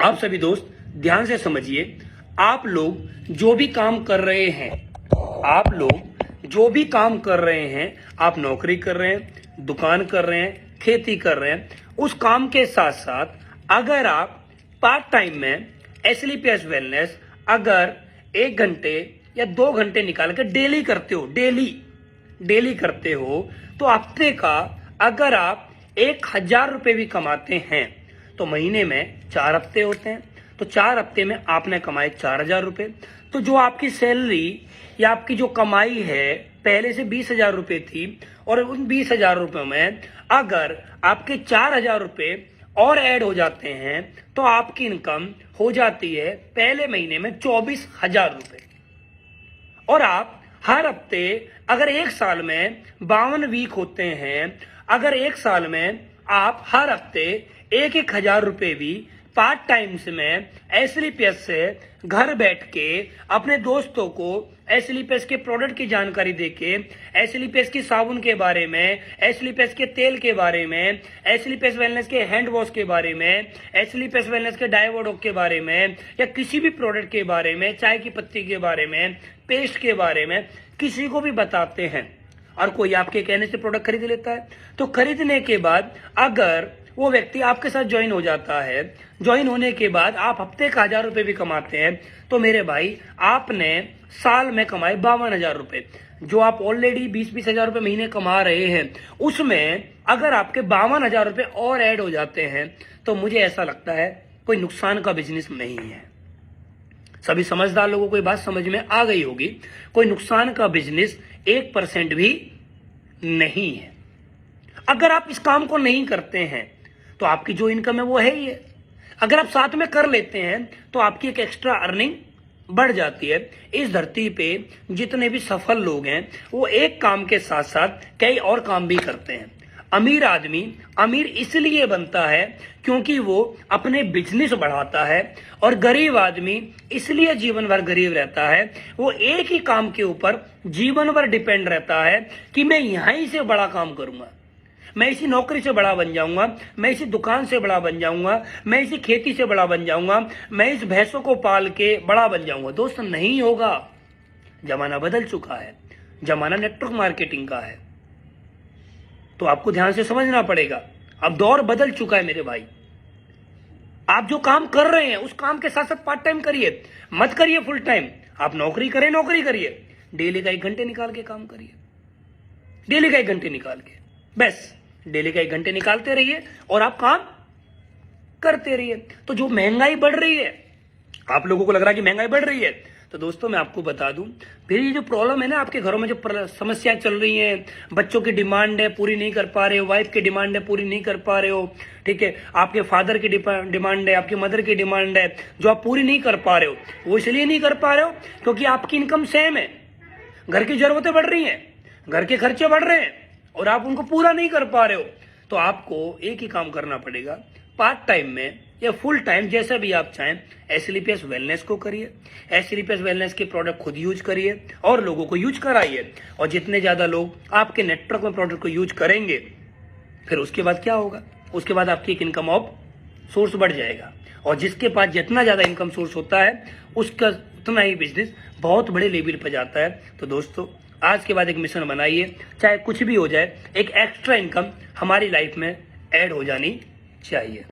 आप सभी दोस्त ध्यान से समझिए। आप लोग जो भी काम कर रहे हैं, आप नौकरी कर रहे हैं, दुकान कर रहे हैं, खेती कर रहे हैं, उस काम के साथ साथ अगर आप पार्ट टाइम में एसएलपीएस वेलनेस अगर 1 घंटे या 2 घंटे निकाल कर डेली करते हो तो हफ्ते का अगर आप 1000 रुपए भी कमाते हैं तो महीने में 4 हफ्ते होते हैं, तो 4 हफ्ते में आपने कमाए 4000 रुपए। तो जो आपकी सैलरी या आपकी जो कमाई है पहले से 20,000 रुपए थी और उन 20,000 रुपए में अगर आपके 4000 रुपए और ऐड हो जाते हैं तो आपकी इनकम हो जाती है पहले महीने में 24,000 रुपए। और आप हर हफ्ते अगर 1 साल में 52 वीक होते हैं, अगर 1 साल में आप हर हफ्ते 1,000 रुपए भी पार्ट टाइम से में एसएलपीएस से घर बैठ के अपने दोस्तों को एसएलपीएस के प्रोडक्ट की जानकारी देके, एसएलपीएस की साबुन के बारे में, एसएलपीएस के तेल के बारे में, एसएलपीएस वेलनेस के हैंड वॉश के बारे में, एसएलपीएस वेलनेस के डाइवोडोक के बारे में, या किसी भी प्रोडक्ट के बारे में, चाय की पत्ती के बारे में, पेस्ट के बारे में किसी को भी बताते हैं और कोई आपके कहने से प्रोडक्ट खरीद लेता है, तो खरीदने के बाद अगर वो व्यक्ति आपके साथ ज्वाइन हो जाता है, ज्वाइन होने के बाद आप हफ्ते का 1000 रुपए भी कमाते हैं, तो मेरे भाई आपने साल में कमाए 52,000 रुपए। जो आप ऑलरेडी 20-20 हजार रुपए महीने कमा रहे हैं उसमें अगर आपके 52,000 रुपए और ऐड हो जाते हैं तो मुझे ऐसा लगता है कोई नुकसान का बिजनेस नहीं है। सभी समझदार लोगों को ये बात समझ में आ गई होगी, कोई नुकसान का बिजनेस 1% भी नहीं है। अगर आप इस काम को नहीं करते हैं तो आपकी जो इनकम है वो है ही है। अगर आप साथ में कर लेते हैं तो आपकी एक एक्स्ट्रा अर्निंग बढ़ जाती है। इस धरती पे जितने भी सफल लोग हैं वो एक काम के साथ साथ कई और काम भी करते हैं। अमीर आदमी अमीर इसलिए बनता है क्योंकि वो अपने बिजनेस बढ़ाता है, और गरीब आदमी इसलिए जीवन भर गरीब रहता है, वो एक ही काम के ऊपर जीवन भर डिपेंड रहता है कि मैं यहीं से बड़ा काम करूंगा, मैं इसी नौकरी से बड़ा बन जाऊंगा, मैं इसी दुकान से बड़ा बन जाऊंगा, मैं इसी खेती से बड़ा बन जाऊंगा, मैं इस भैंसों को पाल के बड़ा बन जाऊंगा। दोस्त नहीं होगा, जमाना बदल चुका है, जमाना नेटवर्क मार्केटिंग का है, तो आपको ध्यान से समझना पड़ेगा। अब दौर बदल चुका है मेरे भाई। आप जो काम कर रहे हैं उस काम के साथ साथ पार्ट टाइम करिए, मत करिए फुल टाइम। आप नौकरी करिए, डेली का 1 घंटे निकाल के काम करिए, डेली का 1 घंटे निकाल के, बस डेली का 1 घंटे निकालते रहिए और आप काम करते रहिए। तो जो महंगाई बढ़ रही है, आप लोगों को लग रहा है कि महंगाई बढ़ रही है, तो दोस्तों मैं आपको बता दूं, फिर ये जो प्रॉब्लम है ना, आपके घरों में जो समस्याएं चल रही हैं, बच्चों की डिमांड है पूरी नहीं कर पा रहे हो, वाइफ की डिमांड है पूरी नहीं कर पा रहे हो, ठीक है, आपके फादर की डिमांड है, आपकी मदर की डिमांड है जो आप पूरी नहीं कर पा रहे हो, वो इसलिए नहीं कर पा रहे हो क्योंकि आपकी इनकम सेम है, घर की जरूरतें बढ़ रही हैं, घर के खर्चे बढ़ रहे हैं और आप उनको पूरा नहीं कर पा रहे हो। तो आपको एक ही काम करना पड़ेगा, पार्ट टाइम में या फुल टाइम जैसा भी आप चाहें, एसएलपीएस वेलनेस को करिए, एसएलपीएस वेलनेस के प्रोडक्ट खुद यूज करिए और लोगों को यूज कराइए। और जितने ज्यादा लोग आपके नेटवर्क में प्रोडक्ट को यूज करेंगे फिर उसके बाद क्या होगा, उसके बाद आपकी एक इनकम ऑफ सोर्स बढ़ जाएगा, और जिसके पास जितना ज्यादा इनकम सोर्स होता है उसका उतना ही बिजनेस बहुत बड़े लेवल पर जाता है। तो दोस्तों आज के बाद एक मिशन बनाइए, चाहे कुछ भी हो जाए, एक एक्स्ट्रा इनकम हमारी लाइफ में ऐड हो जानी चाहिए।